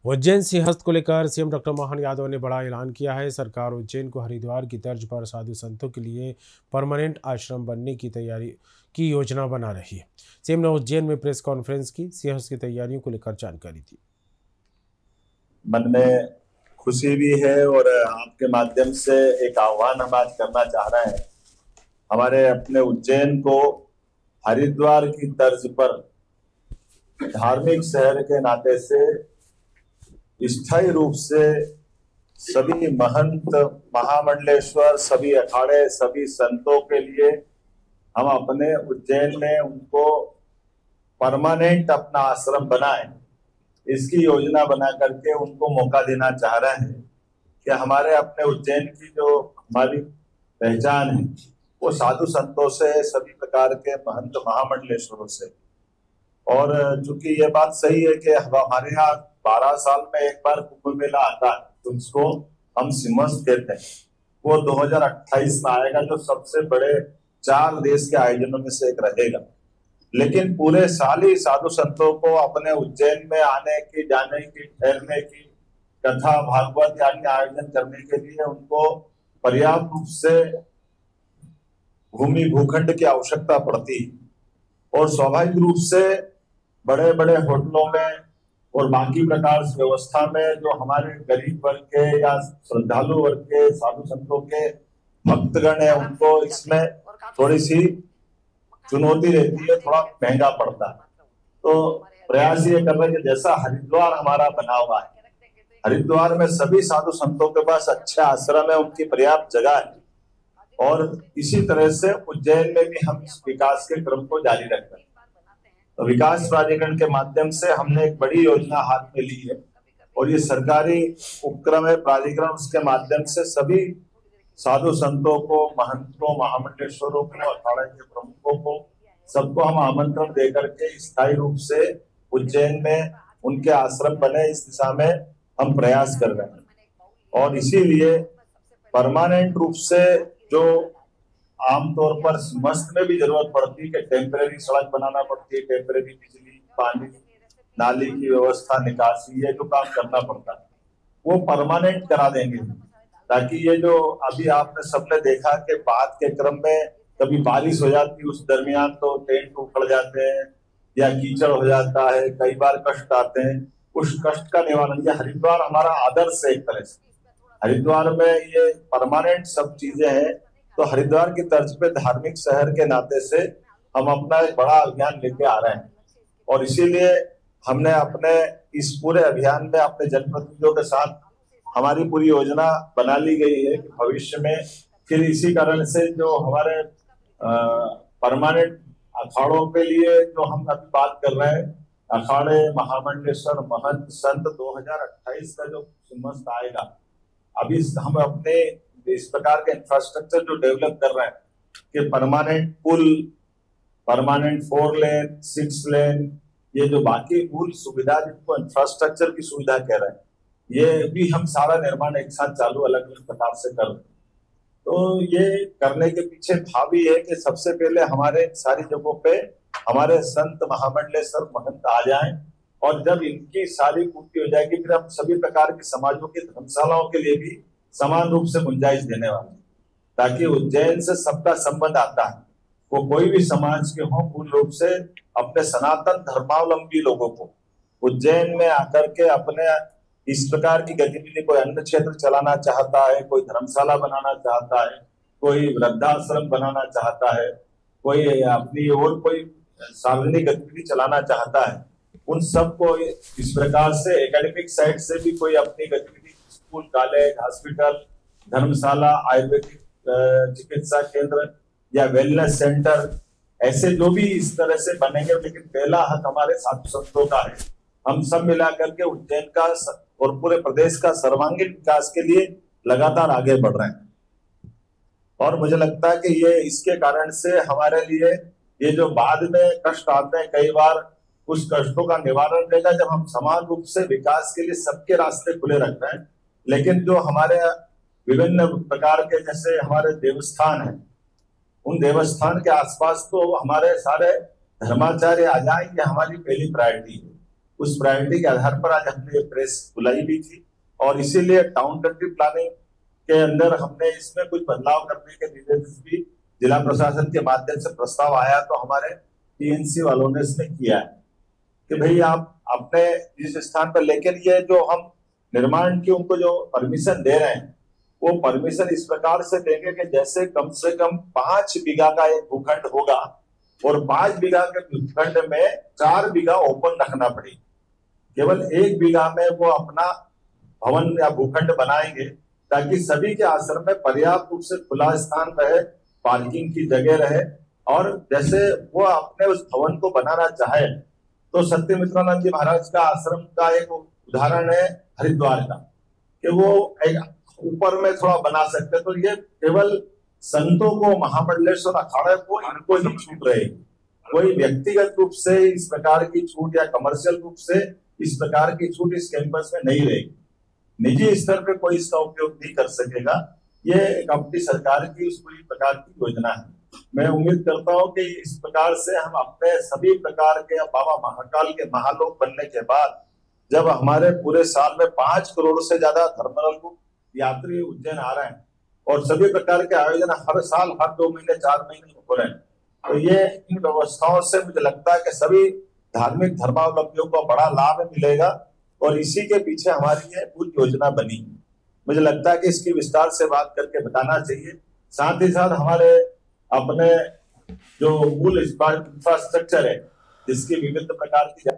उज्जैन सिंहस्थ को लेकर CM doctor Mohan Yadav ने बड़ा ऐलान किया है। सरकार उज्जैन को हरिद्वार की तर्ज पर साधु संतों के लिए परमानेंट आश्रम बनने की तैयारी की योजना बना रही है। सीएम ने उज्जैन में प्रेस कॉन्फ्रेंस की सिंहस्थ की तैयारियों को लेकर जानकारी दी। मन में खुशी भी है और आपके माध्यम से एक आह्वान हम आज करना चाह रहे हैं। हमारे अपने उज्जैन को हरिद्वार की तर्ज पर धार्मिक शहर के नाते से स्थायी रूप से सभी महंत, महामंडलेश्वर, सभी अखाड़े, सभी संतों के लिए हम अपने उज्जैन में उनको परमानेंट अपना आश्रम बनाएं, इसकी योजना बना करके उनको मौका देना चाह रहे हैं कि हमारे अपने उज्जैन की जो हमारी पहचान है वो साधु संतों से, सभी प्रकार के महंत महामंडलेश्वरों से। और चूंकि ये बात सही है कि हमारे यहाँ 12 साल में एक बार कुंभ मेला आता है, तो उसको हम सिंहस्थ कहते हैं। वो 2028 में आएगा, जो सबसे बड़े 4 देश के आयोजनों में से एक रहेगा। लेकिन पूरे साल ही साधु संतों को अपने उज्जैन में आने की, जाने की, ठहरने की, कथा भागवत आदि आयोजन करने के लिए उनको पर्याप्त रूप से भूमि भूखंड की आवश्यकता पड़ती है। और स्वाभाविक रूप से बड़े बड़े होटलों में और बाकी प्रकार की व्यवस्था में जो हमारे गरीब वर्ग के या श्रद्धालु वर्ग के साधु संतों के भक्तगण है, उनको इसमें थोड़ी सी चुनौती रहती है, थोड़ा महंगा पड़ता है। तो प्रयास ये कर रहे हैं कि जैसा हरिद्वार हमारा बना हुआ है, हरिद्वार में सभी साधु संतों के पास अच्छे आश्रम है, उनकी पर्याप्त जगह है, और इसी तरह से उज्जैन में भी हम इस विकास के क्रम को जारी रख रहे हैं। तो विकास प्राधिकरण के माध्यम से हमने एक बड़ी योजना हाथ में ली है, और ये सरकारी उपक्रम है प्राधिकरण, उसके माध्यम से सभी साधु संतों को, महंतों, महामंडलेश्वरों को, अखाड़े के प्रमुखों को, सबको हम आमंत्रण देकर के स्थायी रूप से उज्जैन में उनके आश्रम बने, इस दिशा में हम प्रयास कर रहे हैं। और इसीलिए परमानेंट रूप से जो आमतौर पर सिंहस्थ में भी जरूरत पड़ती है कि टेम्परेरी सड़क बनाना पड़ती है, टेम्परेरी बिजली, पानी, नाली की व्यवस्था, निकासी, ये जो काम करना पड़ता है वो परमानेंट करा देंगे, ताकि ये जो अभी आपने सबने देखा कि बाद के क्रम में कभी बारिश हो जाती है, उस दरमियान तो टेंट उखड़ जाते हैं या कीचड़ हो जाता है, कई बार कष्ट आते हैं। उस कष्ट का निवारण, ये हरिद्वार हमारा आदर्श है एक तरह से। हरिद्वार में ये परमानेंट सब चीजें हैं, तो हरिद्वार की तर्ज पे धार्मिक शहर के नाते से हम अपना एक बड़ा अभियान लेके आ रहे हैं। और इसीलिए हमने अपने इस पूरे अभियान में अपने जनप्रतिनिधियों के साथ हमारी पूरी योजना बना ली गई है कि भविष्य में फिर इसी कारण से जो हमारे परमानेंट अखाड़ों के लिए जो हम अभी बात कर रहे हैं, अखाड़े, महामंडलेश्वर, महंत, संत, 2028 का जो सिंहस्थ आएगा, अभी हम अपने इस प्रकार के इंफ्रास्ट्रक्चर जो डेवलप कर रहे हैं कि परमानेंट पुल, परमानेंट 4 लेन, 6 लेन, ये जो बाकी मूल सुविधा जिनको इंफ्रास्ट्रक्चर की सुविधा कह रहे हैं, ये भी हम सारा निर्माण एक साथ चालू अलग अलग प्रकार से कर रहे हैं। तो ये करने के पीछे भाव ये है कि सबसे पहले हमारे सारी जगहों पे हमारे संत, महामंडलेश्वर, महंत आ जाएं, और जब इनकी सारी पूर्ति हो जाएगी फिर हम सभी प्रकार की समाजों की धर्मशालाओं के लिए भी समान रूप से गुंजाइश देने वाले, ताकि उज्जैन से सबका संबंध आता है, वो कोई भी समाज के हो, पूर्ण रूप से अपने सनातन धर्मावलंबी लोगों को उज्जैन में आकर के अपने इस प्रकार की गतिविधि, कोई अन्य क्षेत्र चलाना चाहता है, कोई धर्मशाला बनाना चाहता है, कोई वृद्धाश्रम बनाना चाहता है, कोई अपनी और कोई सार्वजनिक गतिविधि चलाना चाहता है, उन सबको इस प्रकार से एकेडमिक साइड से भी कोई अपनी गतिविधि, स्कूल, कॉलेज, हॉस्पिटल, धर्मशाला, आयुर्वेदिक चिकित्सा केंद्र या वेलनेस सेंटर, ऐसे जो भी इस तरह से बनेंगे। लेकिन पहला हक हमारे साधु संतों का है। हम सब मिलाकर के उज्जैन का और पूरे प्रदेश का सर्वांगीण विकास के लिए लगातार आगे बढ़ रहे हैं। और मुझे लगता है कि ये इसके कारण से हमारे लिए ये जो बाद में कष्ट आते हैं, कई बार उस कष्टों का निवारण देगा जब हम समान रूप से विकास के लिए सबके रास्ते खुले रख रहे हैं। लेकिन जो हमारे विभिन्न प्रकार के जैसे हमारे देवस्थान है, उन देवस्थान के आसपास तो हमारे सारे धर्माचार्य आ जाएंगे, हमारी पहली प्रायोरिटी है। उस प्रायोरिटी के आधार पर आज हमने ये प्रेस बुलाई भी थी और इसीलिए टाउन कंट्री प्लानिंग के अंदर हमने इसमें कुछ बदलाव करने के निर्देश भी जिला प्रशासन के माध्यम से प्रस्ताव आया तो हमारे टीएनसी वालों ने इसमें किया है कि भाई आप अपने जिस स्थान पर, लेकिन ये जो हम निर्माण की उनको जो परमिशन दे रहे हैं वो परमिशन इस प्रकार से देंगे कि जैसे कम से कम 5 बीघा का एक भूखंड होगा और 5 बीघा के भूखंड में 4 बीघा ओपन रखना पड़ेगा। केवल 1 बीघा में वो अपना भवन या भूखंड बनाएंगे ताकि सभी के आश्रम में पर्याप्त रूप से खुला स्थान रहे, पार्किंग की जगह रहे और जैसे वो अपने उस भवन को बनाना चाहे तो सत्यमित्रानंद जी महाराज का आश्रम का एक उदाहरण है हरिद्वार का कि वो एक ऊपर में थोड़ा बना सकते, तो ये केवल संतों को, महामंडलेश्वर अखाड़े को इनको ही छूट रहेगी। कोई व्यक्तिगत रूप से इस प्रकार की छूट या कमर्शियल रूप से इस प्रकार की छूट इस कैंपस में नहीं रहेगी। निजी स्तर पे कोई इसका उपयोग नहीं कर सकेगा। ये एक अपनी सरकार की उस पूरी प्रकार की योजना है। मैं उम्मीद करता हूं कि इस प्रकार से हम अपने सभी प्रकार के बाबा महाकाल के महालोक बनने के बाद जब हमारे पूरे साल में 5 करोड़ से ज्यादा धर्मरल यात्री उज्जैन आ रहे हैं और सभी प्रकार के आयोजन हर साल हर 2 महीने 4 महीने हो रहे हैं, तो ये इन व्यवस्थाओं से मुझे लगता है कि सभी धार्मिक धर्मावलंबियों को बड़ा लाभ मिलेगा और इसी के पीछे हमारी ये पूरी योजना बनी। मुझे लगता है कि इसकी विस्तार से बात करके बताना चाहिए। साथ ही साथ हमारे अपने जो मूल इंफ्रास्ट्रक्चर है जिसकी विभिन्न प्रकार की